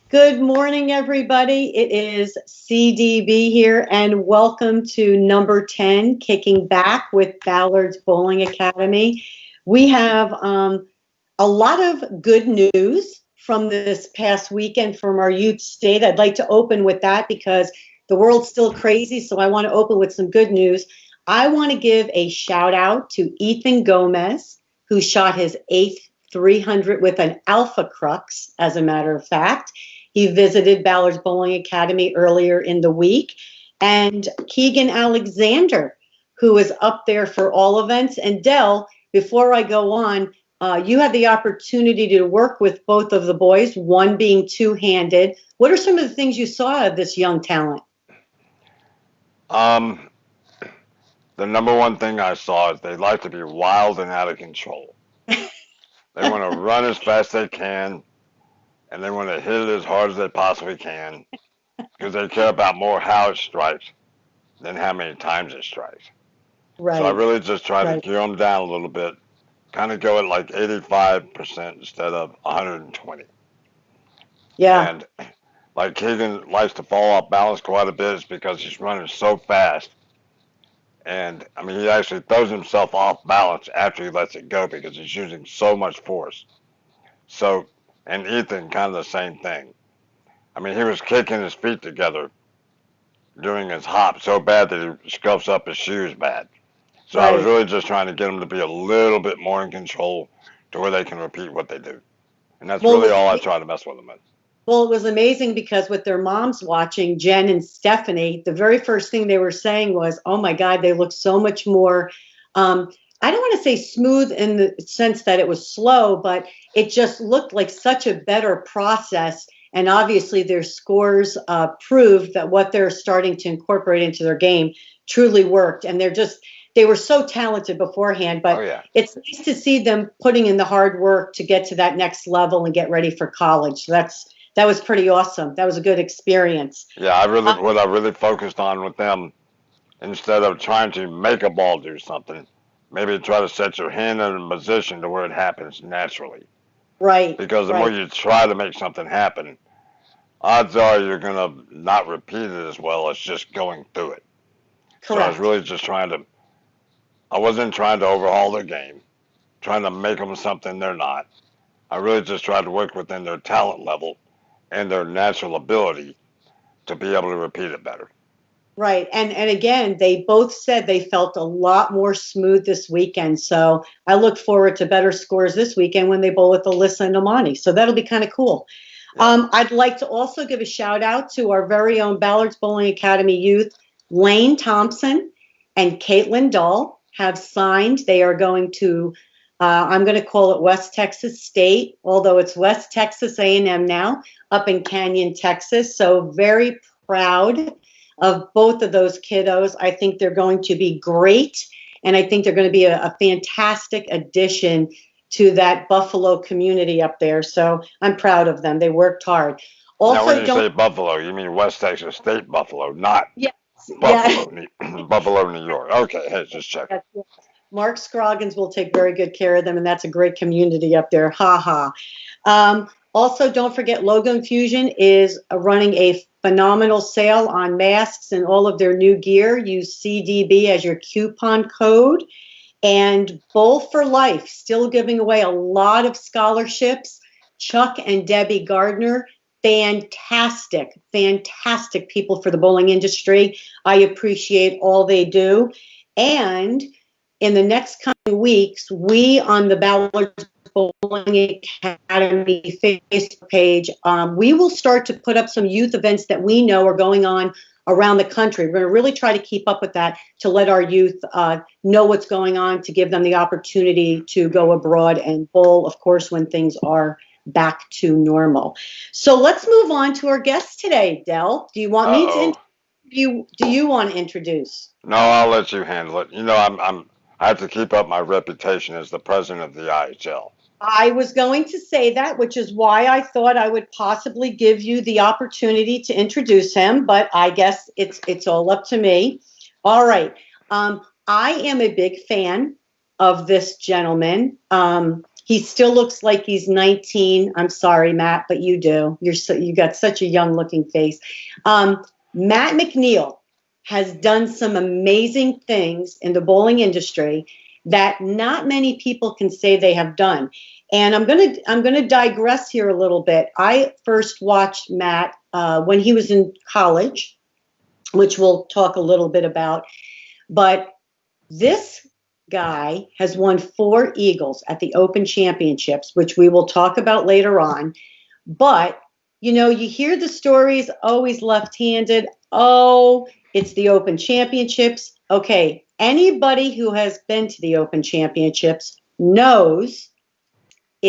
Good morning, everybody. It is CDB here, and welcome to number 10, Kicking Back with Ballard's Bowling Academy. We have a lot of good news from this past weekend from our youth state. I'd like to open with that because the world's still crazy, so I want to open with some good news. I want to give a shout out to Ethan Gomez, who shot his eighth 300 with an Alpha Crux, as a matter of fact. He visited Ballard's Bowling Academy earlier in the week. And Keegan Alexander, who is up there for all events. And Dell, before I go on, you had the opportunity to work with both of the boys, one being two-handed. What are some of the things you saw of this young talent? Um, the number one thing I saw is they like to be wild and out of control. They want to run as fast as they can, and they want to hit it as hard as they possibly can because they care about more how it strikes than how many times it strikes. So I Right, really just try to right. gear them down a little bit, kind of go at like 85% instead of 120. Yeah, And like Keegan likes to fall off balance quite a bit is because he's running so fast. And I mean, he actually throws himself off balance after he lets it go because he's using so much force. So, and Ethan, kind of the same thing. I mean, he was kicking his feet together doing his hop so bad that he scuffs up his shoes bad. So I was right. really just trying to get him to be a little bit more in control to where they can repeat what they do. And that's Well, really it all I was try to mess with them with. Well, it was amazing because with their moms watching, Jen and Stephanie, the very first thing they were saying was, "Oh my God, they look so much more." Um, I don't want to say smooth in the sense that it was slow, but it just looked like such a better process. And obviously, their scores proved that what they're starting to incorporate into their game truly worked. And they were so talented beforehand, Oh, but yeah. it's nice to see them putting in the hard work to get to that next level and get ready for college. That was pretty awesome. That was a good experience. Yeah, what I really focused on with them, instead of trying to make a ball do something, maybe try to set your hand in a position to where it happens naturally. Right, Because the more right. you try to make something happen, odds are you're gonna not repeat it as well as just going through it. So I was Correct. really just trying to. I wasn't trying to overhaul their game, trying to make them something they're not. I really just tried to work within their talent level and their natural ability to be able to repeat it better. Right. And again, they both said they felt a lot more smooth this weekend. So I look forward to better scores this weekend when they bowl with Alyssa and Amani. So that'll be kind of cool. Yeah. I'd like to also give a shout out to our very own Ballard's Bowling Academy youth, Lane Thompson and Caitlin Dahl have signed. They are going to, I'm going to call it West Texas State, although it's West Texas A&M now, up in Canyon, Texas. So very proud of both of those kiddos. I think they're going to be great, and I think they're going to be a fantastic addition to that Buffalo community up there. So I'm proud of them. They worked hard. Now, when Also, you don't say Buffalo, you mean West Texas State Buffalo, not yes, yeah. Buffalo, Buffalo, New York. Okay, hey, just checking. Yes, yes. Mark Scroggins will take very good care of them, and that's a great community up there. Ha ha. Also, don't forget Logan Fusion is running a phenomenal sale on masks and all of their new gear. Use CDB as your coupon code. And Bowl for Life, still giving away a lot of scholarships. Chuck and Debbie Gardner, fantastic, fantastic people for the bowling industry. I appreciate all they do. And in the next coming weeks, we on the Ballard Bowling Academy Facebook page, we will start to put up some youth events that we know are going on around the country. We're going to really try to keep up with that to let our youth know what's going on, to give them the opportunity to go abroad and bowl, of course, when things are back to normal. So let's move on to our guest today, Dell. Do you want Uh me to oh. do you want to introduce? No, I'll let you handle it. I have to keep up my reputation as the president of the IHL. I was going to say that, which is why I thought I would possibly give you the opportunity to introduce him, but I guess it's all up to me. All right. I am a big fan of this gentleman. He still looks like he's 19. I'm sorry, Matt, but you do. You got such a young looking face. Matt McNeil has done some amazing things in the bowling industry that not many people can say they have done. And I'm gonna digress here a little bit. I first watched Matt when he was in college, which we'll talk a little bit about. But this guy has won 4 Eagles at the Open Championships, which we will talk about later on. But, you hear the stories, always left-handed. Oh, it's the Open Championships. Okay, anybody who has been to the Open Championships knows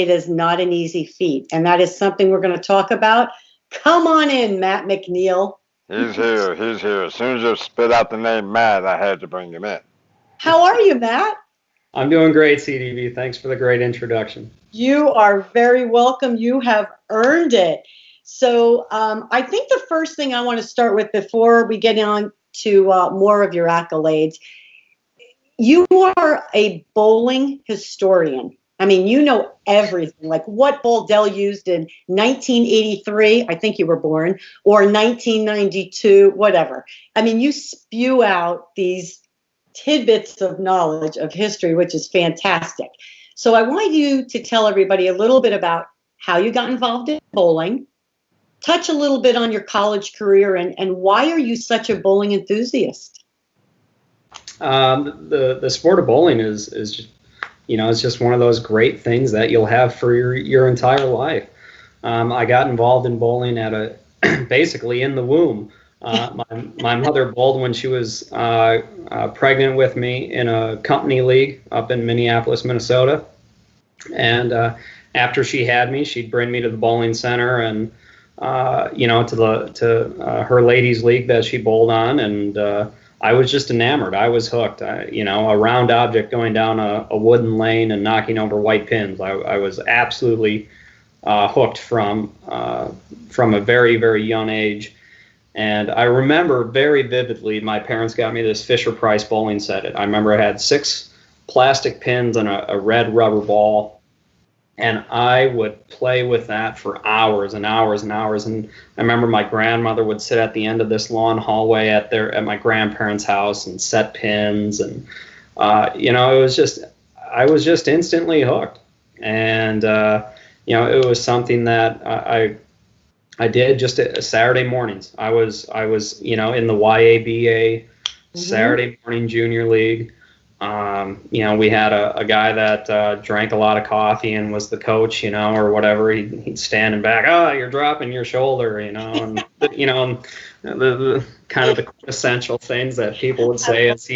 it is not an easy feat. And that is something we're going to talk about. Come on in, Matt McNeil. He's here. As soon as you spit out the name Matt, I had to bring him in. How are you, Matt? I'm doing great, CDV. Thanks for the great introduction. You are very welcome. You have earned it. So I think the first thing I want to start with before we get on to more of your accolades, you are a bowling historian. I mean, you know everything, like what ball Dell used in 1983, I think you were born, or 1992, whatever. I mean, you spew out these tidbits of knowledge of history, which is fantastic. So I want you to tell everybody a little bit about how you got involved in bowling, touch a little bit on your college career, and why are you such a bowling enthusiast? The sport of bowling is it's just one of those great things that you'll have for your entire life. I got involved in bowling at basically in the womb. My mother bowled when she was pregnant with me in a company league up in Minneapolis, Minnesota. And after she had me, she'd bring me to the bowling center and to her ladies league that she bowled on, and I was just enamored. I was hooked. A round object going down a wooden lane and knocking over white pins. I was absolutely hooked from a very, very young age. And I remember very vividly, my parents got me this Fisher-Price bowling set. I remember it had 6 plastic pins and a red rubber ball. And I would play with that for hours and hours and hours. And I remember my grandmother would sit at the end of this long hallway at my grandparents' house and set pins. And, it was just, I was just instantly hooked. And, it was something that I did just Saturday mornings. I was in the YABA Saturday morning junior league. We had a guy that drank a lot of coffee and was the coach, or whatever. He'd stand in back. Oh, you're dropping your shoulder, and the kind of the quintessential things that people would say as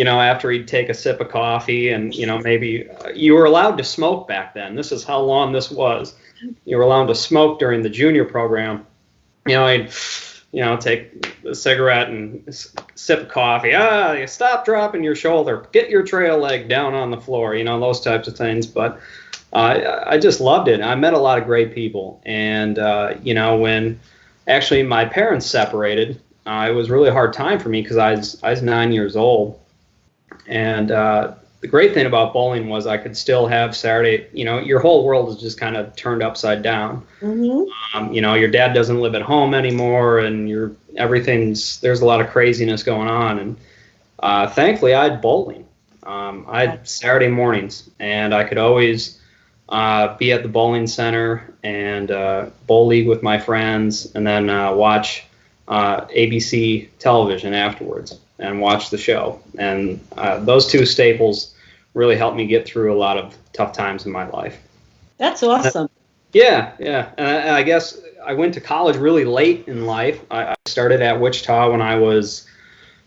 after he'd take a sip of coffee, and maybe you were allowed to smoke back then. This is how long this was. You were allowed to smoke during the junior program. I'd take a cigarette and sip of coffee. You stop dropping your shoulder. Get your trail leg down on the floor. Those types of things. But I just loved it. I met a lot of great people. And, when actually my parents separated, it was really a hard time for me because I was 9 years old. And the great thing about bowling was I could still have Saturday, your whole world is just kind of turned upside down. Mm-hmm. Your dad doesn't live at home anymore, and there's a lot of craziness going on. And thankfully, I had bowling. I had Saturday mornings, and I could always be at the bowling center and bowl league with my friends, and then watch ABC television afterwards and watch the show. And those 2 staples really helped me get through a lot of tough times in my life. That's awesome. Yeah. And I guess I went to college really late in life. I started at Wichita when I was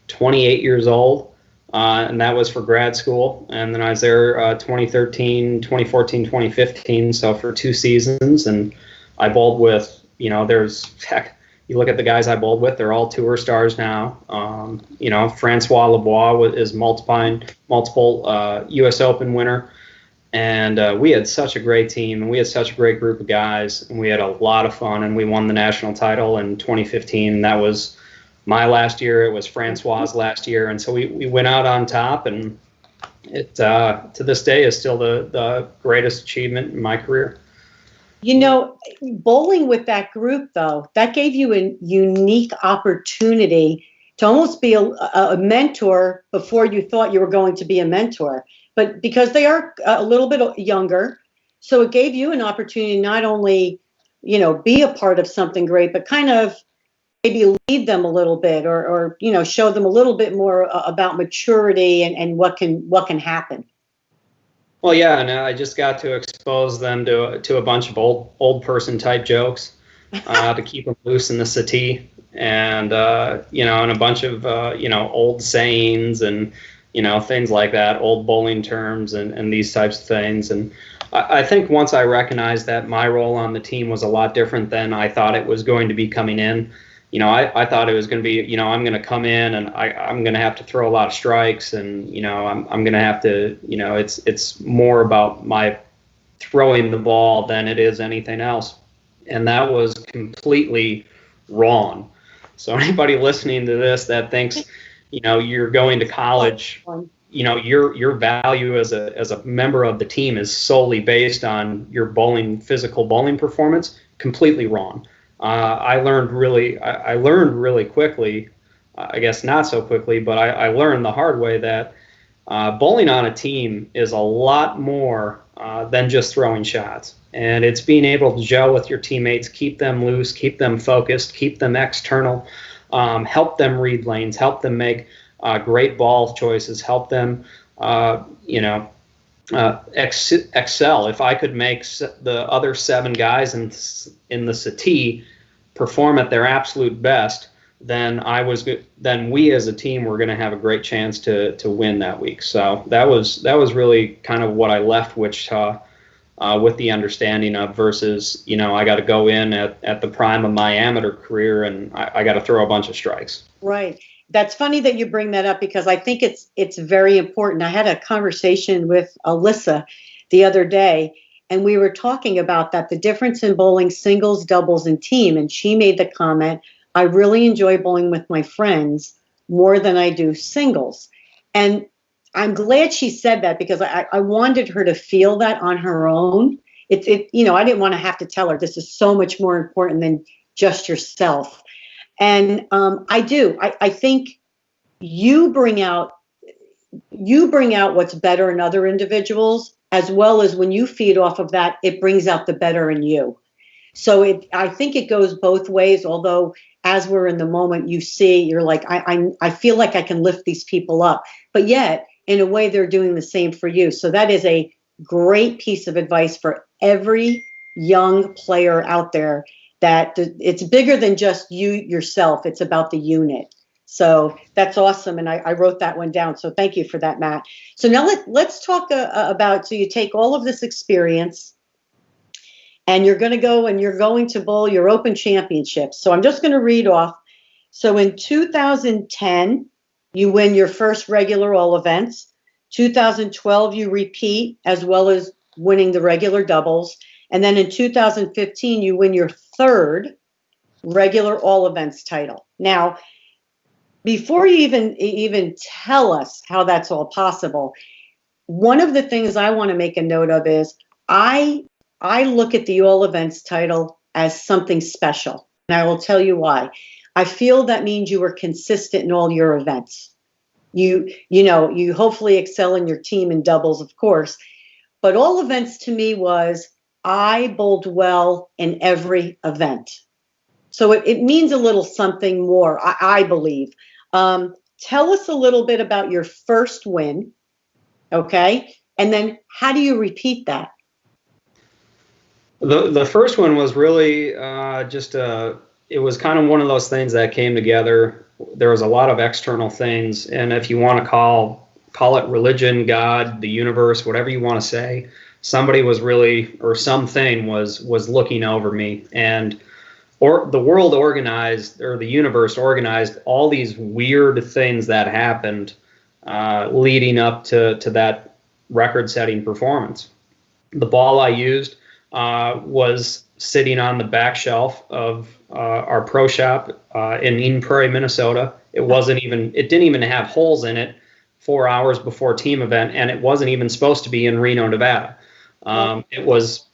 28 years old, and that was for grad school. And then I was there 2013, 2014, 2015, so for 2 seasons. And I bowled with, you look at the guys I bowled with, they're all tour stars now. Francois Lebois is multiple U.S. Open winner. And we had such a great team, and we had such a great group of guys, and we had a lot of fun, and we won the national title in 2015. And that was my last year. It was Francois's last year. And so we went out on top, and It to this day is still the greatest achievement in my career. You know, bowling with that group, though, that gave you a unique opportunity to almost be a mentor before you thought you were going to be a mentor. But because they are a little bit younger, so it gave you an opportunity to not only, you know, be a part of something great, but kind of maybe lead them a little bit, or you know, show them a little bit more about maturity and what can happen. Well, yeah, and I just got to expose them to a bunch of old person type jokes to keep them loose in the settee, and you know, and a bunch of you know, old sayings and you know, things like that, old bowling terms and these types of things. And I think once I recognized that my role on the team was a lot different than I thought it was going to be coming in. You know, I thought it was going to be, you know, I'm going to come in and I'm going to have to throw a lot of strikes, and you know, I'm going to have to, you know, it's more about my throwing the ball than it is anything else, and that was completely wrong. So anybody listening to this that thinks, you know, you're going to college, you know, your value as a member of the team is solely based on your physical bowling performance, completely wrong. I learned really quickly, I guess not so quickly, but I learned the hard way that bowling on a team is a lot more than just throwing shots. And it's being able to gel with your teammates, keep them loose, keep them focused, keep them external, help them read lanes, help them make great ball choices, help them, you know, excel. If I could make the other 7 guys in the settee perform at their absolute best, then we as a team were going to have a great chance to win that week. So that was really kind of what I left Wichita with the understanding of, versus, you know, I got to go in at the prime of my amateur career and I got to throw a bunch of strikes. Right. That's funny that you bring that up, because I think it's very important. I had a conversation with Alyssa the other day, and we were talking about that, the difference in bowling singles, doubles, and team. And she made the comment, I really enjoy bowling with my friends more than I do singles. And I'm glad she said that, because I wanted her to feel that on her own. You know, I didn't want to have to tell her this is so much more important than just yourself. And I do. I think you bring out what's better in other individuals, as well as when you feed off of that, it brings out the better in you. So I think it goes both ways. Although as we're in the moment, you see, you're like, I feel like I can lift these people up, but yet in a way they're doing the same for you. So that is a great piece of advice for every young player out there, that it's bigger than just you yourself. It's about the unit. So that's awesome. And I wrote that one down. So thank you for that, Matt. So now let's talk about, so you take all of this experience and you're going to bowl your Open Championships. So I'm just going to read off. So in 2010, you win your first regular all events. 2012, you repeat, as well as winning the regular doubles. And then in 2015, you win your third regular all events title. Now, before you even tell us how that's all possible, one of the things I want to make a note of is I look at the all events title as something special, and I will tell you why. I feel that means you were consistent in all your events. You hopefully excel in your team in doubles, of course, but all events to me was I bowled well in every event. So it means a little something more, I believe. Tell us a little bit about your first win, okay? And then how do you repeat that? The first one was really it was kind of one of those things that came together. There was a lot of external things, and if you want to call it religion, God, the universe, whatever you want to say, somebody was really, or something was looking over me, and the world organized, or the universe organized all these weird things that happened leading up to that record-setting performance. The ball I used was sitting on the back shelf of our pro shop in Eden Prairie, Minnesota. It didn't even have holes in it 4 hours before team event, and it wasn't even supposed to be in Reno, Nevada. It was,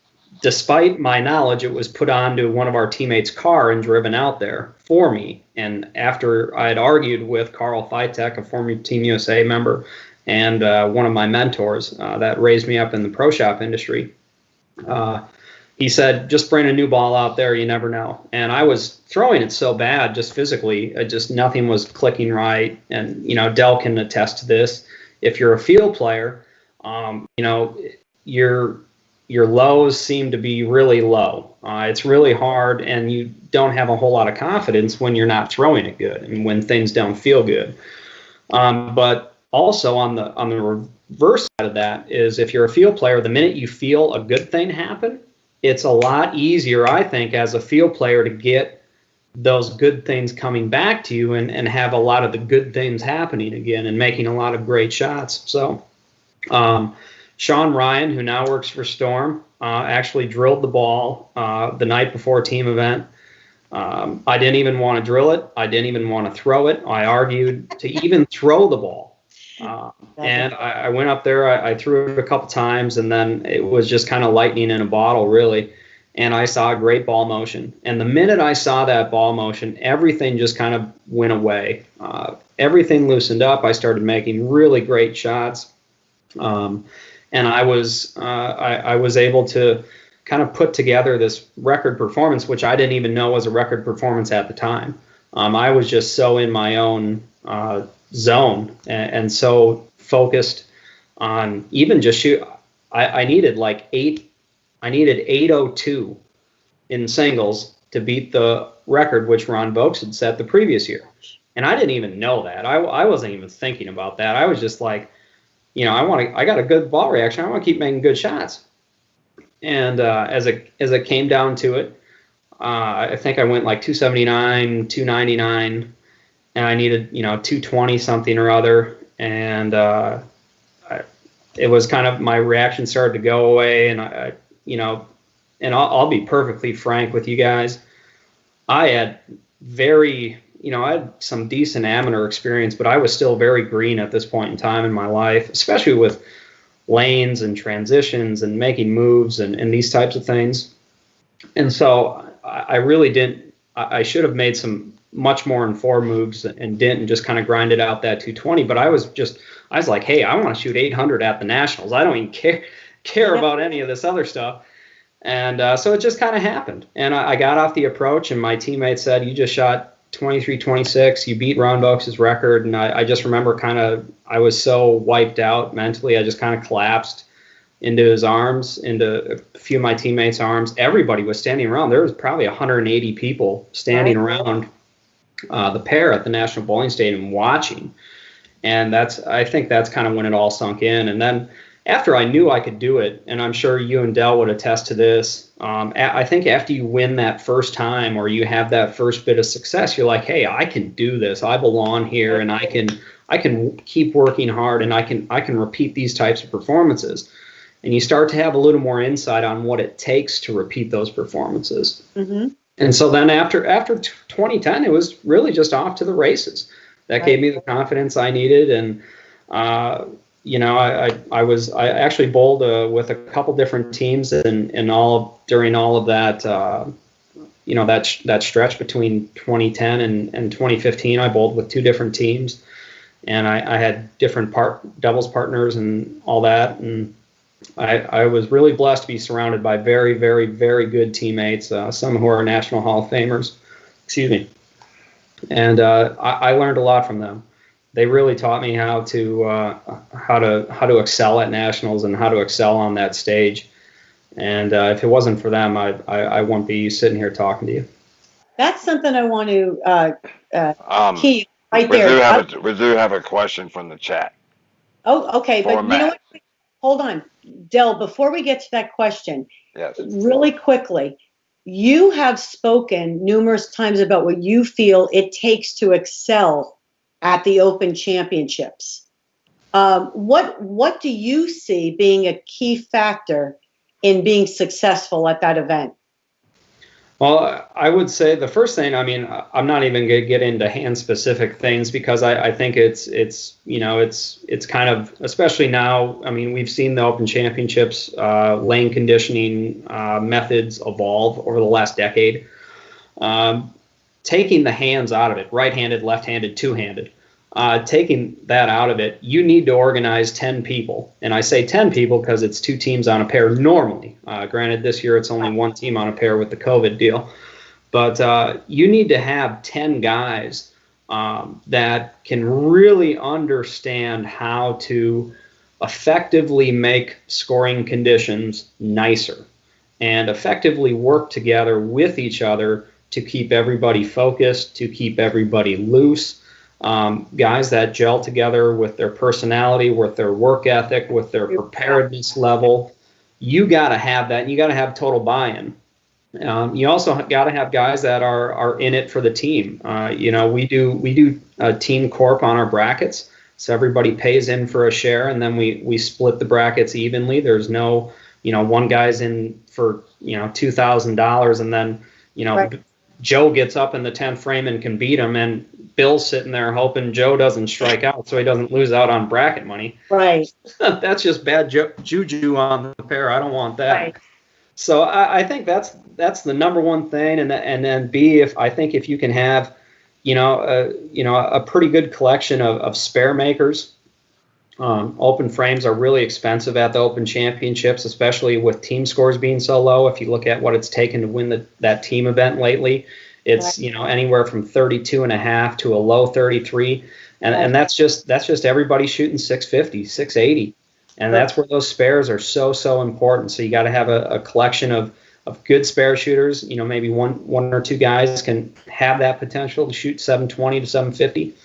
despite my knowledge, it was put onto one of our teammates' car and driven out there for me. And after I had argued with Carl Fitek, a former Team USA member, and one of my mentors that raised me up in the pro shop industry, he said, just bring a new ball out there, you never know. And I was throwing it so bad, just physically, just nothing was clicking right. And, you know, Dell can attest to this. If you're a field player, you know, your lows seem to be really low. It's really hard, and you don't have a whole lot of confidence when you're not throwing it good and when things don't feel good. But also on the reverse side of that is, if you're a field player, the minute you feel a good thing happen, it's a lot easier, I think, as a field player to get those good things coming back to you and have a lot of the good things happening again and making a lot of great shots. So Sean Ryan, who now works for Storm, actually drilled the ball the night before team event. I didn't even want to drill it. I didn't even want to throw it. I argued to even throw the ball. And I went up there, I threw it a couple times, and then it was just kind of lightning in a bottle, really. And I saw a great ball motion. And the minute I saw that ball motion, everything just kind of went away. Everything loosened up. I started making really great shots. And I was able to kind of put together this record performance, which I didn't even know was a record performance at the time. I was just so in my own zone and so focused on even just shoot. I needed like 802 in singles to beat the record which Ron Vokes had set the previous year. And I didn't even know that. I wasn't even thinking about that. I was just like, you know, I got a good ball reaction. I want to keep making good shots. And as it came down to it, I think I went like 279, 299, and I needed, you know, 220 something or other. And it was kind of, my reaction started to go away. And you know, and I'll be perfectly frank with you guys. I had I had some decent amateur experience, but I was still very green at this point in time in my life, especially with lanes and transitions and making moves and these types of things. And so I really didn't. I should have made some much more informed moves and didn't, and just kind of grinded out that 220. But I was like, hey, I want to shoot 800 at the Nationals. I don't even care about any of this other stuff. And so it just kind of happened. And I got off the approach, and my teammate said, you just shot 23-26. You beat Ron Vokes' record. And I just remember I was so wiped out mentally. I just kind of collapsed into his arms, into a few of my teammates' arms. Everybody was standing around. There was probably 180 people standing around the pair at the National Bowling Stadium watching. And I think that's kind of when it all sunk in. And then after I knew I could do it, and I'm sure you and Dell would attest to this, I think after you win that first time, or you have that first bit of success, you're like, hey, I can do this. I belong here, and I can keep working hard, and I can repeat these types of performances. And you start to have a little more insight on what it takes to repeat those performances. Mm-hmm. And so then after 2010, it was really just off to the races. That gave me the confidence I needed. And, you know, I actually bowled with a couple different teams during all of that, you know, that stretch between 2010 and 2015. I bowled with two different teams, and I had different doubles partners and all that. And I was really blessed to be surrounded by very, very, very good teammates, some who are National Hall of Famers. Excuse me. And I learned a lot from them. They really taught me how to excel at nationals and how to excel on that stage. And if it wasn't for them, I wouldn't be sitting here talking to you. That's something I want to key right there. We do have a question from the chat. Oh, okay. But Matt. You know what? Hold on. Dell, before we get to that question, yes, really quickly, you have spoken numerous times about what you feel it takes to excel at the Open Championships. What do you see being a key factor in being successful at that event? Well, I would say the first thing, I mean, I'm not even going to get into hand specific things because I think it's kind of, especially now, I mean, we've seen the Open Championships lane conditioning methods evolve over the last decade. Um, Taking the hands out of it, right-handed, left-handed, two-handed, taking that out of it, you need to organize 10 people. And I say 10 people because it's two teams on a pair normally. Granted, this year it's only one team on a pair with the COVID deal. But you need to have 10 guys that can really understand how to effectively make scoring conditions nicer and effectively work together with each other to keep everybody focused, to keep everybody loose. Guys that gel together with their personality, with their work ethic, with their preparedness level. You got to have that, and you got to have total buy-in. You also got to have guys that are in it for the team. We do a team corp on our brackets, so everybody pays in for a share, and then we split the brackets evenly. There's no, one guy's in for $2,000, and then right. Joe gets up in the 10th frame and can beat him, and Bill's sitting there hoping Joe doesn't strike out so he doesn't lose out on bracket money. Right. That's just bad juju on the pair. I don't want that. Right. So I think that's the number one thing, and then B, if you can have, a pretty good collection of spare makers. Open frames are really expensive at the Open Championships, especially with team scores being so low. If you look at what it's taken to win that team event lately, it's anywhere from 32.5 to a low 33, and that's just everybody shooting 650, 680. And that's where those spares are so important. So you got to have a collection of good spare shooters. Maybe one or two guys can have that potential to shoot 720 to 750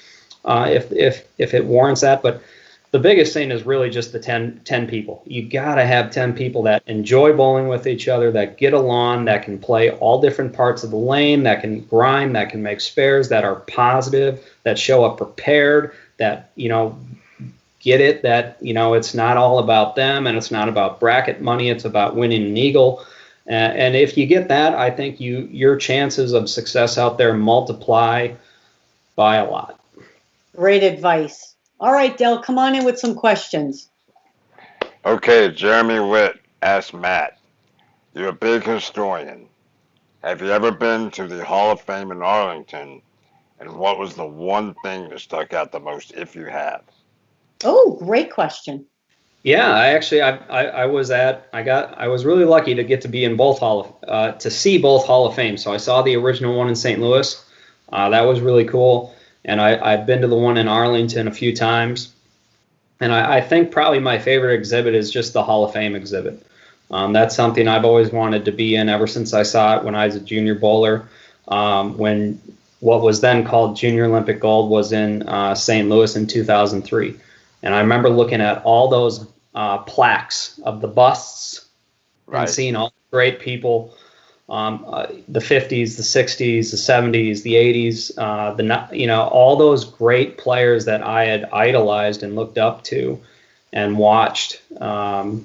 if it warrants that. But the biggest thing is really just the 10 people. You got to have 10 people that enjoy bowling with each other, that get along, that can play all different parts of the lane, that can grind, that can make spares, that are positive, that show up prepared, that get it, that it's not all about them and it's not about bracket money, it's about winning an eagle. And if you get that, I think your chances of success out there multiply by a lot. Great advice. All right, Del, come on in with some questions. Okay, Jeremy Witt asked Matt, you're a big historian. Have you ever been to the Hall of Fame in Arlington? And what was the one thing that stuck out the most if you have? Oh, great question. Yeah, I was really lucky to get to be in both to see both Hall of Fame. So I saw the original one in St. Louis. That was really cool. And I've been to the one in Arlington a few times. And I think probably my favorite exhibit is just the Hall of Fame exhibit. That's something I've always wanted to be in ever since I saw it when I was a junior bowler. When what was then called Junior Olympic Gold was in St. Louis in 2003. And I remember looking at all those plaques of the busts and seeing all the great people, the 50s, the 60s, the 70s, the 80s, all those great players that I had idolized and looked up to and watched. I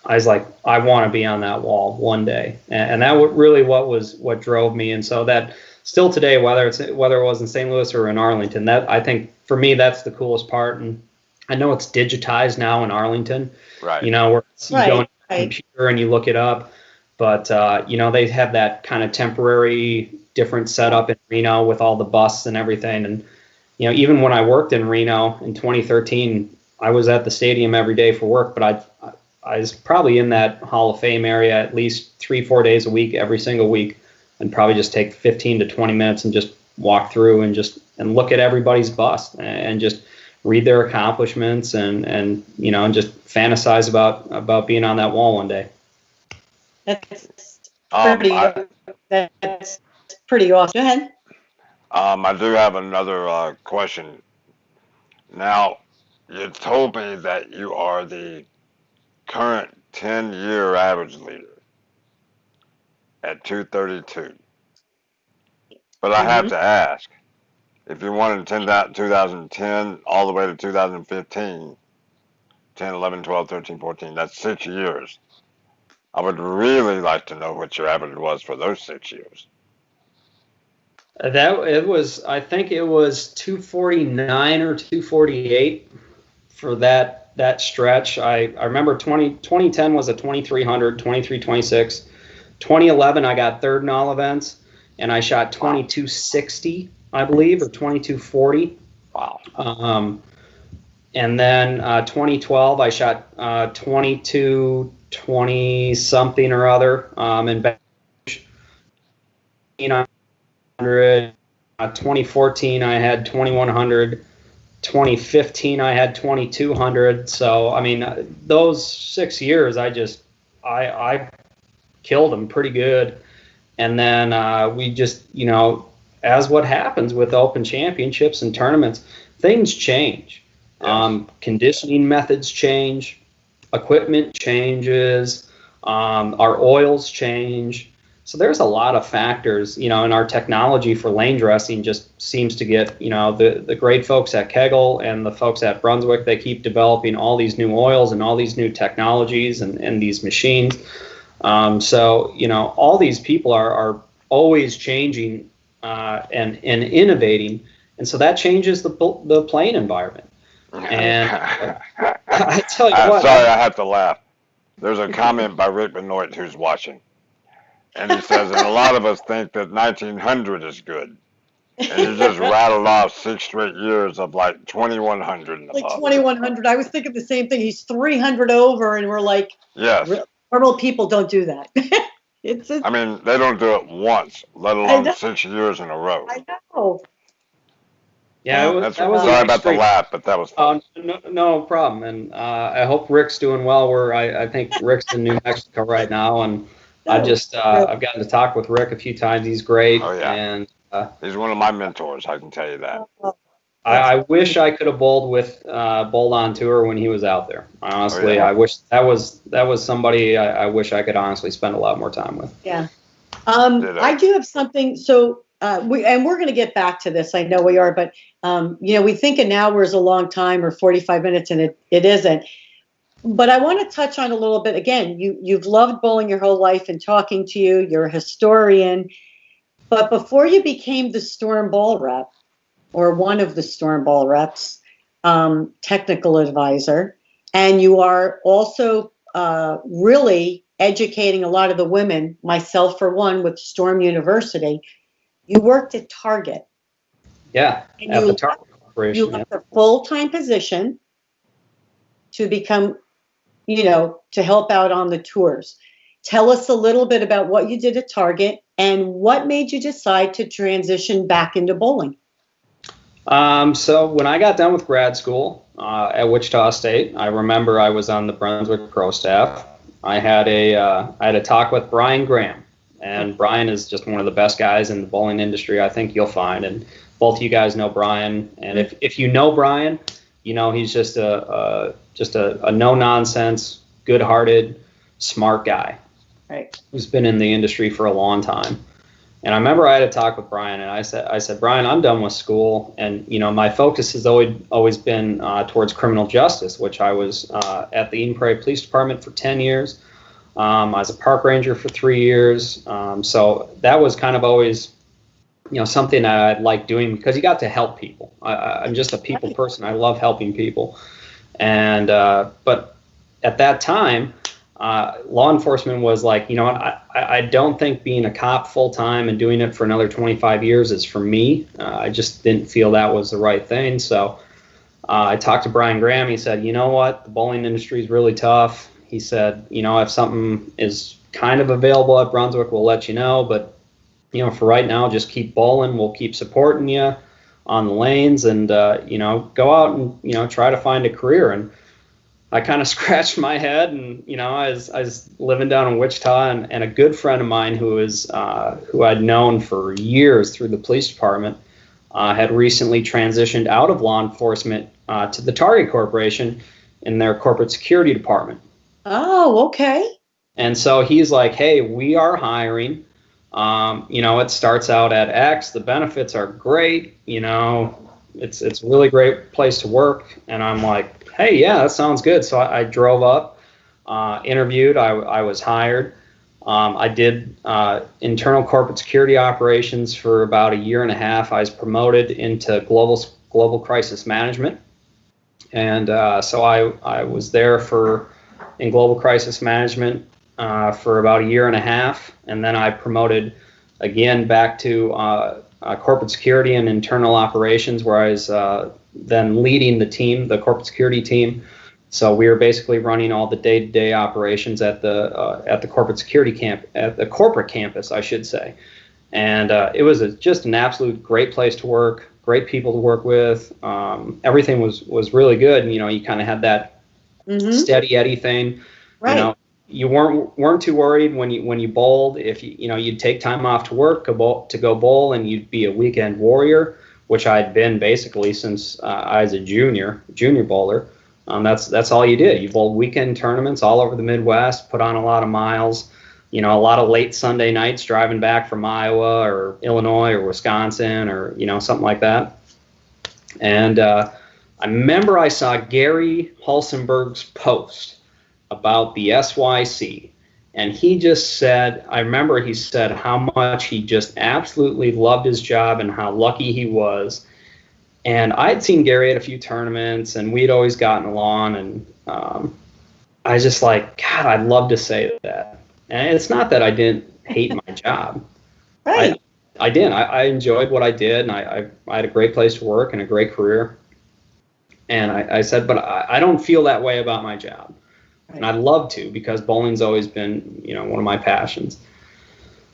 was like, I want to be on that wall one day, and that really what drove me. And so that still today, whether it was in St. Louis or in Arlington, that I think for me that's the coolest part. And I know it's digitized now in Arlington, right? Where you go on the computer and you look it up, but they have that kind of temporary different setup in Reno with all the busts and everything. And even when I worked in Reno in 2013, I was at the stadium every day for work, but I was probably in that Hall of Fame area at least 3-4 days a week, every single week, and probably just take 15 to 20 minutes and just walk through and look at everybody's bust and just read their accomplishments and just fantasize about being on that wall one day. That's pretty awesome. Go ahead. I do have another question. Now, you told me that you are the current 10-year average leader at 232. But I have to ask, if you won in 2010 all the way to 2015, 10, 11, 12, 13, 14, that's 6 years. I would really like to know what your average was for those 6 years. That it was, I think it was 249 or 248 for that stretch. I remember 2010 was a 2300, 2326. 2011 I got third in all events, and I shot 2260, I believe, or 2240. Wow. And then 2012 I shot 2220 something or other, in 2014 I had 2100. 2015 I had 2200. So I mean, those 6 years I killed them pretty good. And then we just, as what happens with open championships and tournaments, things change. Yes. Conditioning methods change, equipment changes, our oils change. So there's a lot of factors, and our technology for lane dressing just seems to get, the great folks at Kegel and the folks at Brunswick, they keep developing all these new oils and all these new technologies and these machines. So, all these people are always changing and innovating. And so that changes the playing environment. And I tell you what. Sorry, I have to laugh. There's a comment by Rick Benoit who's watching. And he says, and a lot of us think that 1900 is good. And he just rattled off 6 straight years of like 2100 and Like above. 2100. I was thinking the same thing. He's 300 over, and we're like, Yes. Normal people don't do that. I mean, they don't do it once, let alone 6 years in a row. I know. Yeah, sorry about the laugh, but that was fun. No problem. And I hope Rick's doing well. I think Rick's in New Mexico right now, and I've gotten to talk with Rick a few times. He's great. Oh, yeah. And he's one of my mentors, I can tell you that. I wish I could have bowled on tour when he was out there. Honestly, I wish that was somebody I wish I could honestly spend a lot more time with. Yeah. I do have something. So we're going to get back to this. I know we are, but we think an hour is a long time or 45 minutes, and it isn't. But I want to touch on a little bit. Again, you've loved bowling your whole life, and talking to you, you're a historian. But before you became the Storm Ball rep, or one of the Storm Ball reps, technical advisor, and you are also really educating a lot of the women, myself for one, with Storm University. You worked at Target. Yeah, at the Target Corporation. You left a full-time position to become, to help out on the tours. Tell us a little bit about what you did at Target and what made you decide to transition back into bowling. So when I got done with grad school at Wichita State, I remember I was on the Brunswick Pro staff. I had a talk with Brian Graham, and Brian is just one of the best guys in the bowling industry I think you'll find. And both of you guys know Brian, and if you know Brian, he's just a no nonsense, good-hearted, smart guy, right, who's been in the industry for a long time. And I remember I had a talk with Brian, and I said, Brian, I'm done with school, and my focus has always been towards criminal justice, which I was at the Eden Prairie Police Department for 10 years. I was a park ranger for 3 years, so that was kind of always something that I like doing, because you got to help people. I'm just a people person. I love helping people, and but at that time, law enforcement was like, I don't think being a cop full time and doing it for another 25 years is for me. I just didn't feel that was the right thing. So I talked to Brian Graham. He said, you know what, the bowling industry is really tough. He said, if something is kind of available at Brunswick, we'll let you know. But, for right now, just keep bowling. We'll keep supporting you on the lanes, and, go out and, try to find a career. And I kind of scratched my head, and I was living down in Wichita, and a good friend of mine who I'd known for years through the police department had recently transitioned out of law enforcement to the Target Corporation in their corporate security department. Oh, okay. And so he's like, "Hey, we are hiring. It starts out at X. The benefits are great. It's a really great place to work." And I'm like, hey, yeah, that sounds good. So I drove up. interviewed. I was hired. I did internal corporate security operations for about a year and a half. I was promoted into global crisis management, and so I was there in global crisis management for about a year and a half, and then I promoted again back to corporate security and internal operations, where I was then leading the corporate security team. So we were basically running all the day-to-day operations at the corporate security at the corporate campus, I should say. And it was just an absolute great place to work, great people to work with. Everything was really good. And, you kind of had that steady Eddie thing. Right. You weren't too worried when you bowled. If you'd take time off to work to go bowl, and you'd be a weekend warrior, which I'd been basically since I was a junior bowler. That's all you did. You bowled weekend tournaments all over the Midwest, put on a lot of miles, a lot of late Sunday nights driving back from Iowa or Illinois or Wisconsin or, something like that. And I remember I saw Gary Hulsenberg's post about the SYC, and he just said, I remember he said how much he just absolutely loved his job and how lucky he was. And I'd seen Gary at a few tournaments, and we'd always gotten along, and I was just like, God, I'd love to say that. And it's not that I didn't hate my job. Right. I didn't. I enjoyed what I did, and I had a great place to work and a great career. And I said, but I don't feel that way about my job. Right. And I'd love to, because bowling's always been, one of my passions.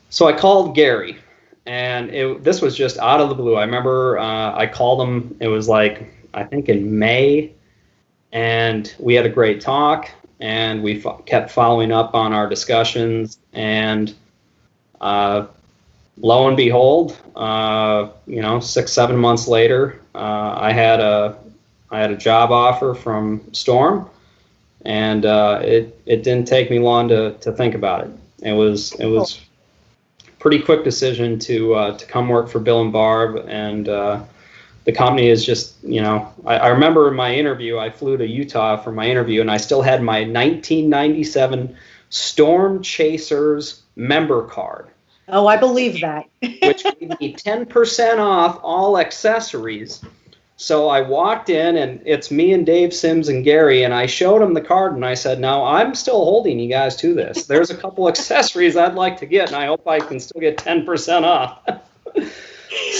So I called Gary. And this was just out of the blue. I remember I called him. It was like, I think in May, and we had a great talk, and we kept following up on our discussions. And lo and behold, 6-7 months later, I had a job offer from Storm, and it didn't take me long to think about it. It was pretty quick decision to come work for Bill and Barb, and the company is just, I remember in my interview, I flew to Utah for my interview, and I still had my 1997 Storm Chasers member card. Oh, I believe that. Which gave me 10% off all accessories. So I walked in, and it's me and Dave Sims and Gary, and I showed them the card, and I said, now I'm still holding you guys to this. There's a couple accessories I'd like to get, and I hope I can still get 10% off.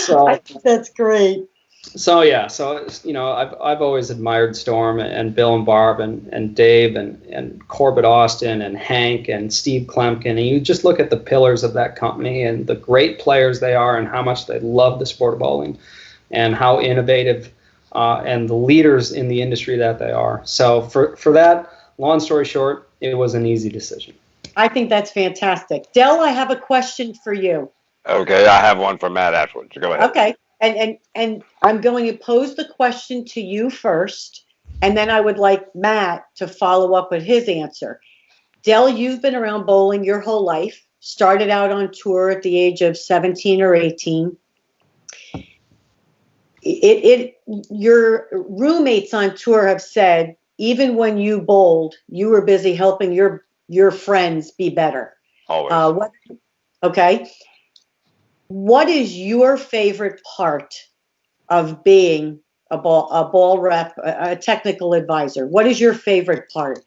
So I think that's great. So yeah, I've always admired Storm and Bill and Barb and Dave and Corbett Austin and Hank and Steve Klemkin, and you just look at the pillars of that company and the great players they are and how much they love the sport of bowling and how innovative and the leaders in the industry that they are. So for that, long story short, it was an easy decision. I think that's fantastic. Del, I have a question for you. Okay, I have one for Matt afterwards. Go ahead. Okay. And I'm going to pose the question to you first, and then I would like Matt to follow up with his answer. Del, you've been around bowling your whole life, started out on tour at the age of 17 or 18. Your roommates on tour have said, even when you bowled, you were busy helping your friends be better. Always. Okay. What is your favorite part of being a ball rep, a technical advisor? What is your favorite part?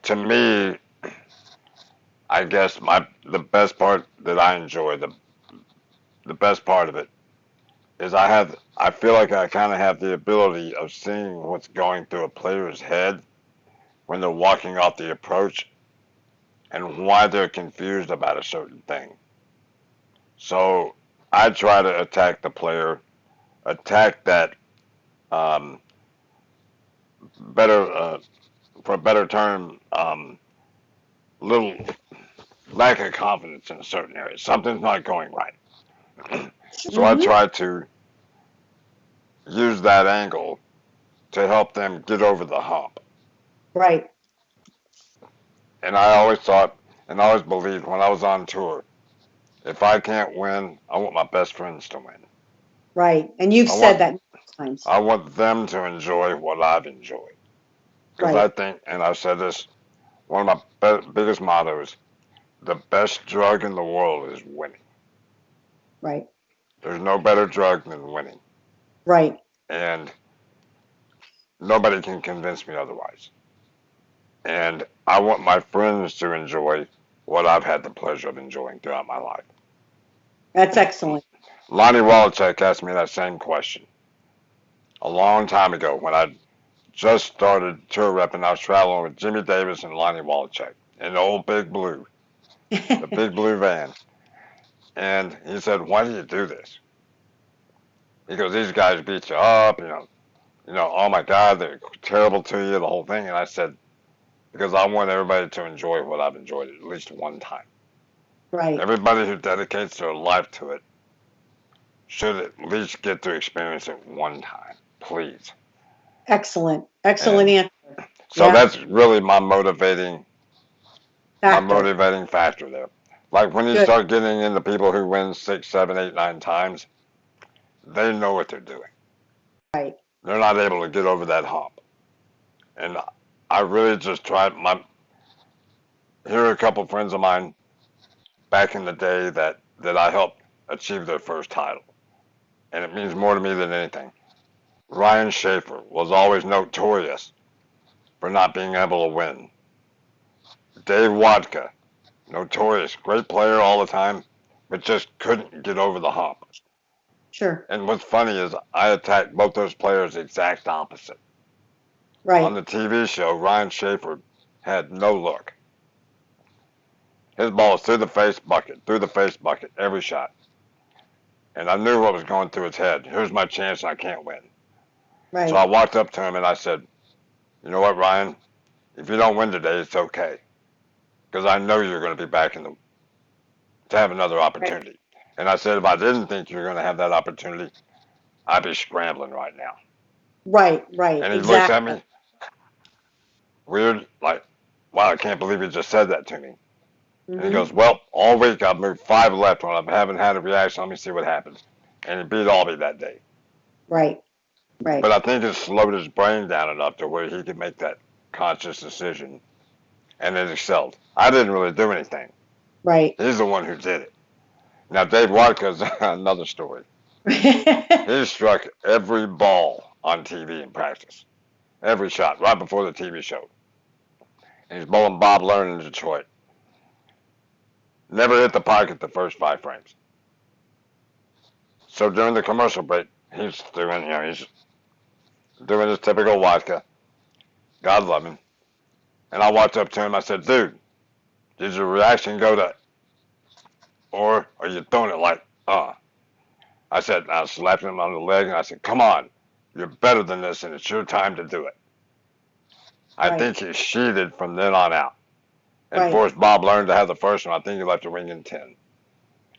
To me, I guess the best part that I enjoy, the best part of it, is I feel like I kind of have the ability of seeing what's going through a player's head when they're walking off the approach and why they're confused about a certain thing. So I try to attack the player, attack that better, for a better term, little lack of confidence in a certain area. Something's not going right. So I try to use that angle to help them get over the hump. Right. And I always thought and always believed when I was on tour, if I can't win, I want my best friends to win. Right. And you've said that many times. I want them to enjoy what I've enjoyed. Because Right. I think, and I said this, one of my biggest mottos, the best drug in the world is winning. Right. There's no better drug than winning. Right. And nobody can convince me otherwise. And I want my friends to enjoy what I've had the pleasure of enjoying throughout my life. That's excellent. Lonnie Wallachek asked me that same question a long time ago when I just started tour repping. I was traveling with Jimmy Davis and Lonnie Wallachek in the old Big Blue, the Big Blue van. And he said, "Why do you do this?" He goes, "These guys beat you up, oh my God, they're terrible to you, the whole thing." And I said, "Because I want everybody to enjoy what I've enjoyed at least one time. Right. Everybody who dedicates their life to it should at least get to experience it one time, please." Excellent. Excellent And answer. so Yeah. that's really my Factor. motivating factor there. Like when you Good. start getting into people who win 6, 7, 8, 9 times, they know what they're doing. Right. They're not able to get over that hump. And I really just tried here are a couple friends of mine back in the day that I helped achieve their first title. And it means more to me than anything. Ryan Schaefer was always notorious for not being able to win. Dave Wadka, notorious, great player all the time, but just couldn't get over the hump. Sure. And what's funny is I attacked both those players the exact opposite. On Right. the TV show, Ryan Schaefer had no look. His ball was through the face bucket, every shot. And I knew what was going through his head. Here's my chance and I can't win. So Right. I walked up to him and I said, "You know what, Ryan? If you don't win today, it's okay. Because I know you're going to be back to have another Right. opportunity." And I said, "If I didn't think you were going to have that opportunity, I'd be scrambling right now." Right. Right. And he looks at Exactly. me weird, like, "Wow, I can't believe you just said that to me." And he Hmm. goes, "Well, all week I've moved 5 left when I haven't had a reaction. Let me see what happens." And he beat Albie that day. Right. Right. But I think it slowed his brain down enough to where he could make that conscious decision and it excelled. I didn't really do anything. Right. He's the one who did it. Now, Dave Wadka's another story. He struck every ball on TV in practice, every shot, right before the TV show. And he's bowling Bob Learn in Detroit. Never hit the pocket the first 5 frames. So during the commercial break, he's doing his typical Wadka. God love him. And I walked up to him. I said, "Dude, did your reaction go to, or are you throwing it like, I said, I slapped him on the leg and I said, "Come on, you're better than this and it's your time to do it." I Right. think he sheatheded from then on out and Right. forced Bob Learn to have the first one. I think he left the ring in 10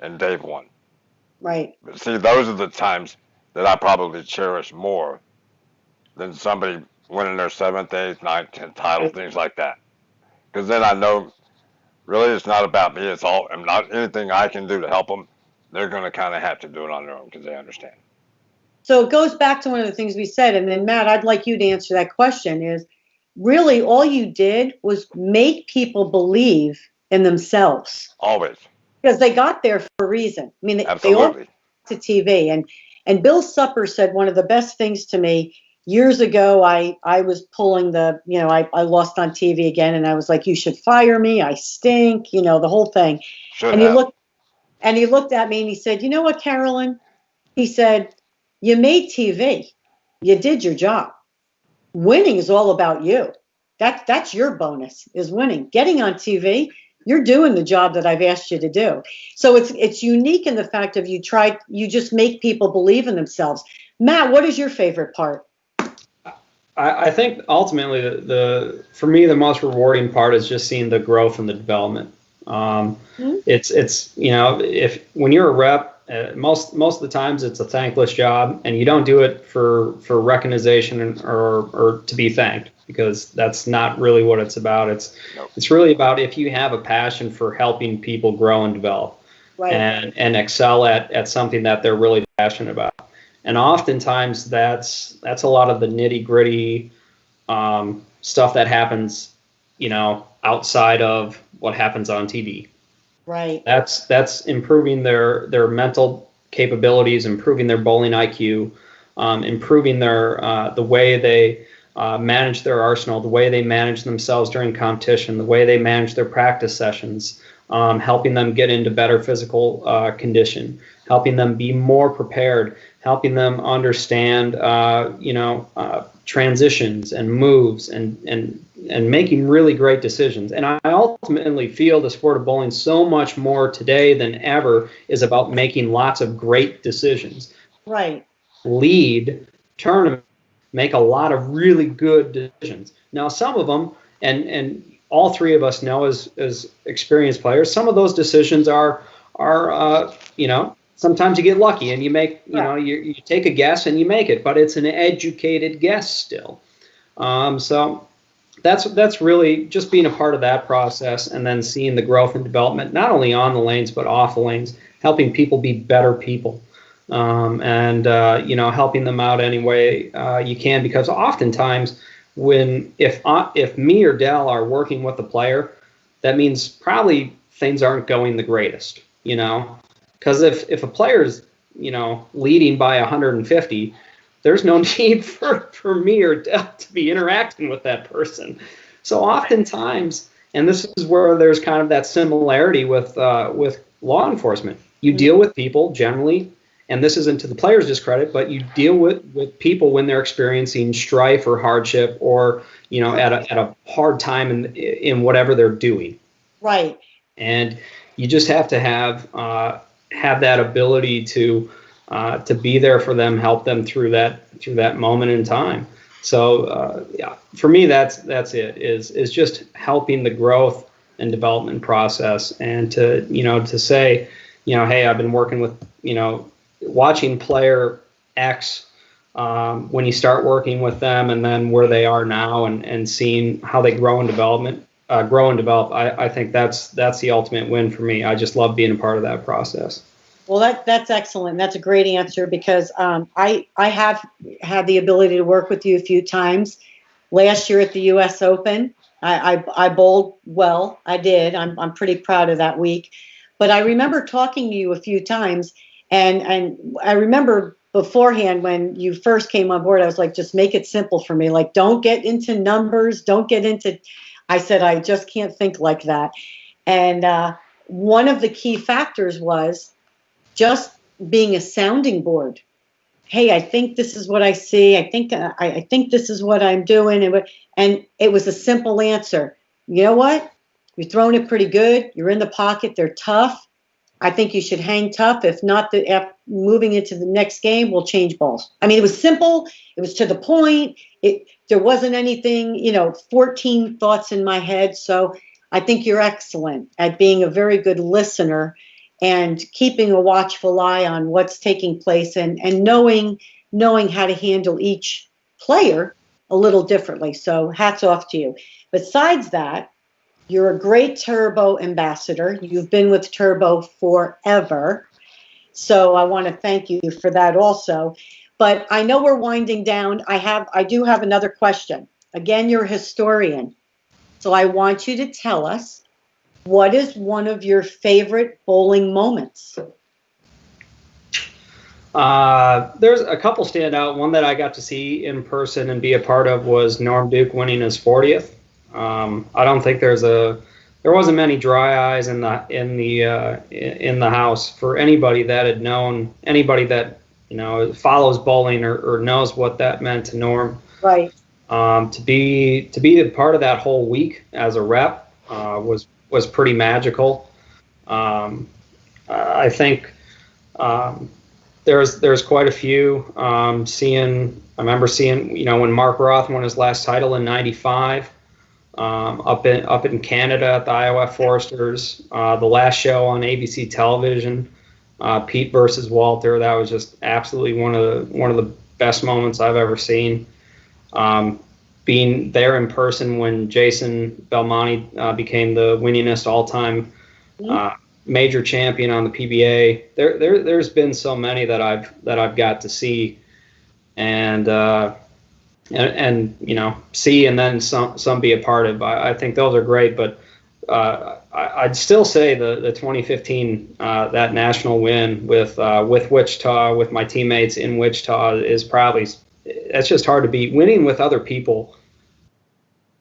and Dave won. Right. But see, those are the times that I probably cherish more than somebody winning their 7th, 8th, 9th, 10th title, Right. things like that. Because then I know really it's not about me. It's all, and not anything I can do to help them. They're going to kind of have to do it on their own because they understand. So it goes back to one of the things we said, and then Matt, I'd like you to answer that question. Is really all you did was make people believe in themselves Always. because they got there for a reason. I mean, they all Absolutely. to TV. And Bill Supper said one of the best things to me years ago. I was pulling I lost on TV again, and I was like, "You should fire me. I stink," the whole thing. Should And he have. looked at me and he said, "You know what, Carolyn?" He said, "You made TV. You did your job. Winning is all about you. That's your bonus is winning. Getting on TV, you're doing the job that I've asked you to do." So it's unique in the fact of you just make people believe in themselves. Matt, what is your favorite part? I think ultimately for me the most rewarding part is just seeing the growth and the development. Hmm. It's if when you're a rep, most of the times it's a thankless job, and you don't do it for recognition or to be thanked, because that's not really what it's about. Nope. It's really about if you have a passion for helping people grow and develop, Right. and excel at something that they're really passionate about. And oftentimes that's a lot of the nitty gritty stuff that happens, outside of what happens on TV. Right. That's improving their mental capabilities, improving their bowling IQ, improving their the way they manage their arsenal, the way they manage themselves during competition, the way they manage their practice sessions, helping them get into better physical condition, helping them be more prepared, helping them understand, transitions and moves and making really great decisions. And I ultimately feel the sport of bowling so much more today than ever is about making lots of great decisions. Right. Lead tournament, make a lot of really good decisions. Now, some of them, and all three of us know as experienced players, some of those decisions are sometimes you get lucky and you make, you take a guess and you make it, but it's an educated guess still. So that's really just being a part of that process, and then seeing the growth and development, not only on the lanes, but off the lanes, helping people be better people. And helping them out any way you can, because oftentimes if me or Dell are working with a player, that means probably things aren't going the greatest, because if a player's leading by 150, there's no need for me or Dell to be interacting with that person. So oftentimes, and this is where there's kind of that similarity with law enforcement, you deal with people generally. And this isn't to the players' discredit, but you deal with people when they're experiencing strife or hardship, or at a hard time in whatever they're doing. Right. And you just have to have that ability to be there for them, help them through that moment in time. So for me, that's it. Is just helping the growth and development process, and to say, hey, I've been working with watching player X, when you start working with them, and then where they are now, and seeing how they grow and develop. I think that's the ultimate win for me. I just love being a part of that process. Well, that's excellent. That's a great answer, because I have had the ability to work with you a few times. Last year at the U.S. Open, I bowled well. I did. I'm pretty proud of that week. But I remember talking to you a few times. And I remember beforehand when you first came on board, I was like, just make it simple for me. Like, don't get into numbers. Don't get into, I said, I just can't think like that. And one of the key factors was just being a sounding board. Hey, I think this is what I see. I think this is what I'm doing. And it was a simple answer. You know what? You're throwing it pretty good. You're in the pocket. They're tough. I think you should hang tough. If not, moving into the next game, we'll change balls. I mean, it was simple. It was to the point. There wasn't anything, 14 thoughts in my head. So I think you're excellent at being a very good listener and keeping a watchful eye on what's taking place, and knowing how to handle each player a little differently. So hats off to you. Besides that, you're a great Turbo ambassador. You've been with Turbo forever. So I want to thank you for that also. But I know we're winding down. I do have another question. Again, you're a historian. So I want you to tell us, what is one of your favorite bowling moments? There's a couple stand out. One that I got to see in person and be a part of was Norm Duke winning his 40th. I don't think there wasn't many dry eyes in the house for anybody that had known, anybody that follows bowling or knows what that meant to Norm. Right. To be a part of that whole week as a rep was pretty magical. I think there's quite a few. I remember seeing when Mark Roth won his last title in '95. Up in Canada at the IOF Foresters, the last show on ABC television, Pete versus Walter. That was just absolutely one of the best moments I've ever seen. Being there in person when Jason Belmonte became the winningest all-time major champion on the PBA. There's been so many that I've got to see, and and see and then some be a part of. I think those are great, but I'd still say the 2015 that national win with Wichita, with my teammates in Wichita, is probably, that's just hard to beat. Winning with other people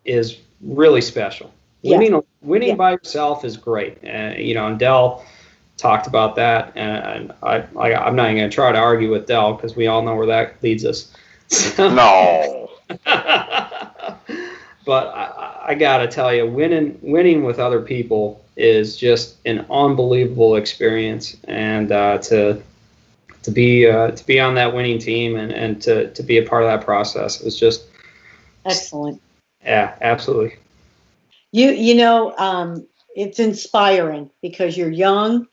is really special. Yeah. Winning by yourself is great. And Dell talked about that, and I'm not even going to try to argue with Dell because we all know where that leads us. No. But I gotta tell you, winning with other people is just an unbelievable experience, and to be on that winning team and to be a part of that process was just excellent. Yeah, absolutely. It's inspiring because you're young,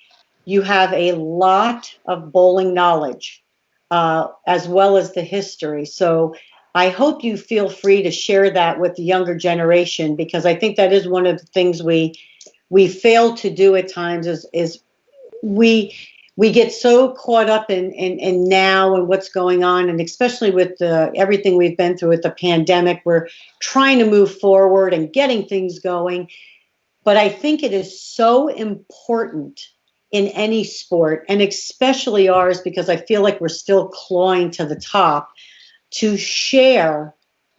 you have a lot of bowling knowledge, as well as the history. So I hope you feel free to share that with the younger generation, because I think that is one of the things we fail to do at times is we get so caught up in now and what's going on, and especially with everything we've been through with the pandemic, we're trying to move forward and getting things going. But I think it is so important in any sport, and especially ours, because I feel like we're still clawing to the top, to share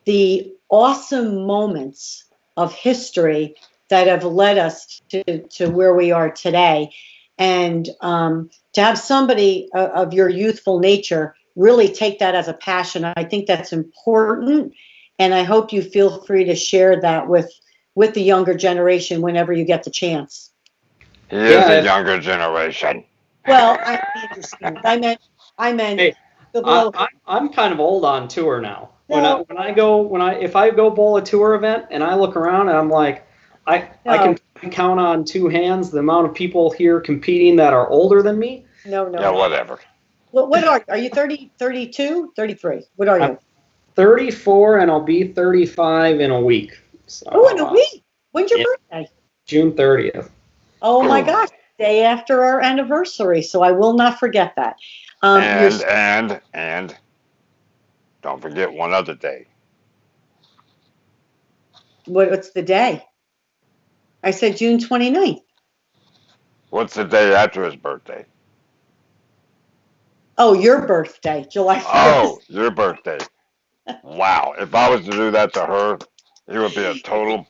the awesome moments of history that have led us to where we are today. And to have somebody of your youthful nature really take that as a passion, I think that's important. And I hope you feel free to share that with the younger generation whenever you get the chance. He is a younger generation. Well, I understand. I meant. Hey, I'm kind of old on tour now. No. If I go bowl a tour event and I look around and I'm like, I can count on two hands the amount of people here competing that are older than me. No. Yeah, whatever. What are you, 30, 32, 33? What are you? I'm 34, and I'll be 35 in a week. So, in a week? When's your birthday? June 30th. Oh my gosh, day after our anniversary. So I will not forget that. And don't forget one other day. What's the day? I said June 29th. What's the day after his birthday? Oh, your birthday, July 1st. Oh, your birthday. Wow. If I was to do that to her, it would be a total...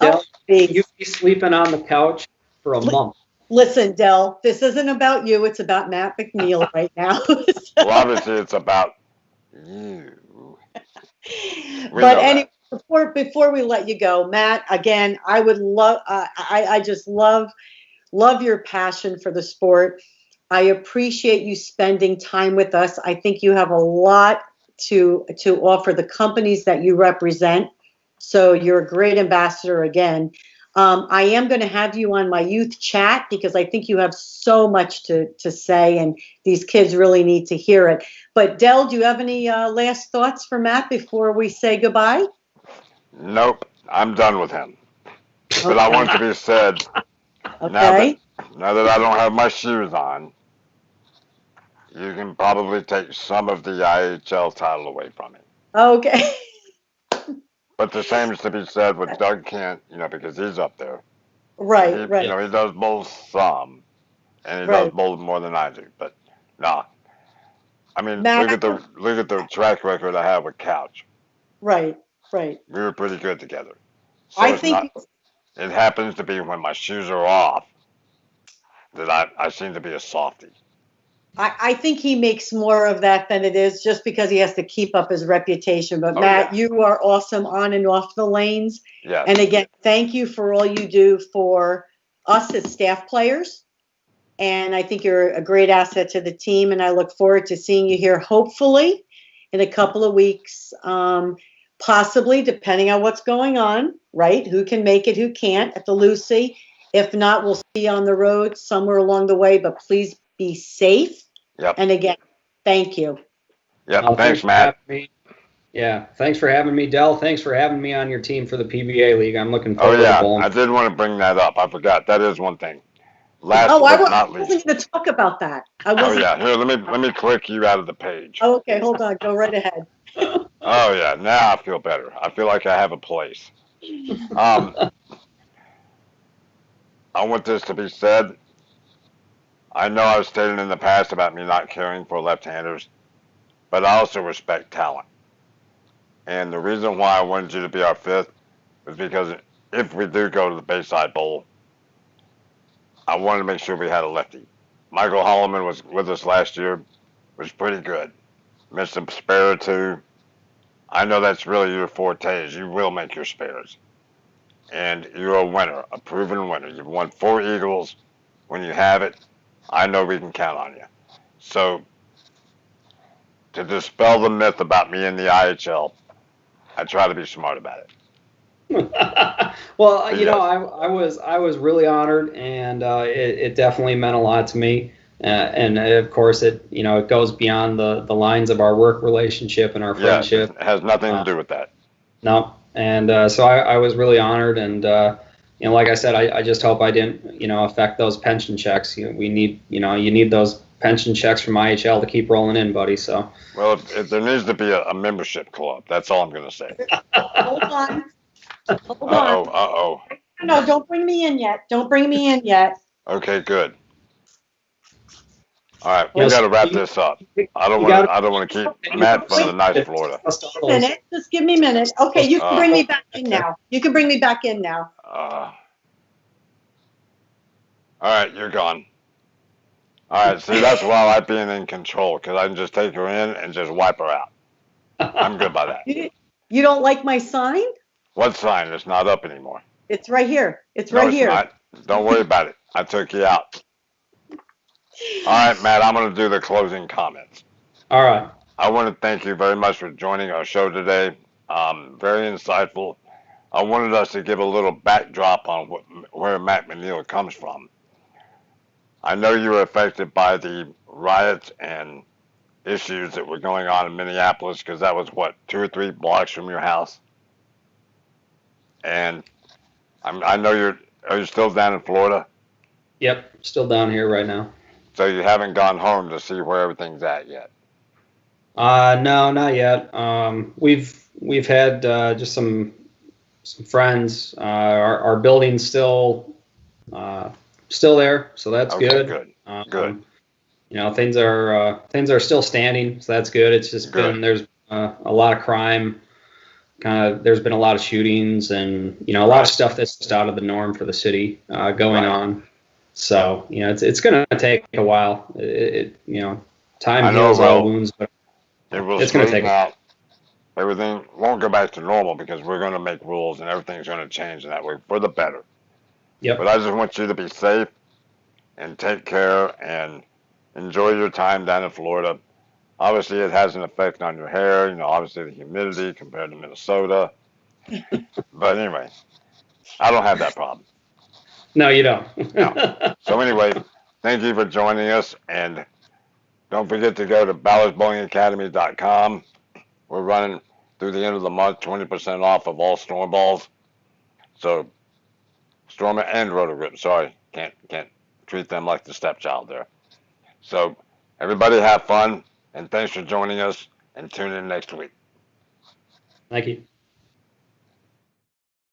You'd be sleeping on the couch for a month. Listen, Del, this isn't about you. It's about Matt McNeil right now. Well, obviously, it's about you. But anyway, before we let you go, Matt, again, I would love, I just love your passion for the sport. I appreciate you spending time with us. I think you have a lot to offer the companies that you represent. So you're a great ambassador again. I am going to have you on my youth chat because I think you have so much to say, and these kids really need to hear it. But Del, do you have any last thoughts for Matt before we say goodbye? Nope, I'm done with him. Okay. But I want to be said, okay. now that I don't have my shoes on, you can probably take some of the IHL title away from me. Okay. But the same is to be said with Doug Kent, because he's up there. Right, right. He does bowl some, and he does bowl more than I do. But nah, I mean, Matt, look at the track record I have with Couch. Right, right. We were pretty good together. So I think it happens to be when my shoes are off that I seem to be a softie. I think he makes more of that than it is just because he has to keep up his reputation. But Matt, you are awesome on and off the lanes. Yes. And again, thank you for all you do for us as staff players. And I think you're a great asset to the team. And I look forward to seeing you here, hopefully, in a couple of weeks, possibly, depending on what's going on, right? Who can make it, who can't at the Lucy. If not, we'll see you on the road somewhere along the way. But please be safe. Yep. And again, thank you. Yep. Thanks, Matt. Yeah. Thanks for having me, Del. Thanks for having me on your team for the PBA League. I'm looking forward to bowling. I did want to bring that up. I forgot. That is one thing. I wasn't going to talk about that. Here, let me click you out of the page. Okay, hold on. Go right ahead. Oh yeah, now I feel better. I feel like I have a place. Um, I want this to be said. I know I've stated in the past about me not caring for left-handers, but I also respect talent. And the reason why I wanted you to be our fifth was because if we do go to the Bayside Bowl, I wanted to make sure we had a lefty. Michael Holloman was with us last year, was pretty good. Missed a spare or two. I know that's really your forte is you will make your spares. And you're a winner, a proven winner. You've won 4 Eagles. When you have it, I know we can count on you. So to dispel the myth about me in the IHL, I try to be smart about it. Well, Yes. I was really honored, and it definitely meant a lot to me. And of course, it goes beyond the lines of our work relationship and our friendship. It has nothing to do with that. No, and so I was really honored, and like I said, I just hope I didn't affect those pension checks. We need you need those pension checks from IHL to keep rolling in, buddy. So. Well, if there needs to be a membership club. That's all I'm going to say. Hold on. Hold Uh-oh, on. uh-oh. No, don't bring me in yet. Don't bring me in yet. Okay, good. All right, we Yes, got to wrap this up. I don't want to keep Matt from the nice Florida. A minute. Just give me a minute. Okay, you can bring me back in now. You can bring me back in now. All right, you're gone. All right, see, that's why I like being in control, because I can just take her in and just wipe her out. I'm good by that. You don't like my sign? What sign? It's not up anymore. It's right here. It's No, right it's here. not. Don't worry about it. I took you out. All right, Matt, I'm going to do the closing comments. All right. I want to thank you very much for joining our show today. Very insightful. I wanted us to give a little backdrop on where Matt McNeil comes from. I know you were affected by the riots and issues that were going on in Minneapolis because that was, 2 or 3 blocks from your house? And I know are you still down in Florida? Yep, still down here right now. So you haven't gone home to see where everything's at yet? No, not yet. We've had just some friends. Our building's still there, so that's Okay, good. Good. Things are still standing, so that's good. It's just Good. been there's a lot of crime. There's been a lot of shootings and a lot of stuff that's just out of the norm for the city going on. So it's going to take a while. Time heals all wounds, but it's going to take out. Everything won't go back to normal because we're going to make rules and everything's going to change in that way for the better. Yep. But I just want you to be safe and take care and enjoy your time down in Florida. Obviously, it has an effect on your hair. Obviously the humidity compared to Minnesota. But anyway, I don't have that problem. No, you don't. No. So anyway, thank you for joining us, and don't forget to go to ballardbowlingacademy.com. We're running through the end of the month 20% off of all storm balls. So Stormer and Roto-Grip. Sorry, can't treat them like the stepchild there. So everybody have fun, and thanks for joining us, and tune in next week. Thank you.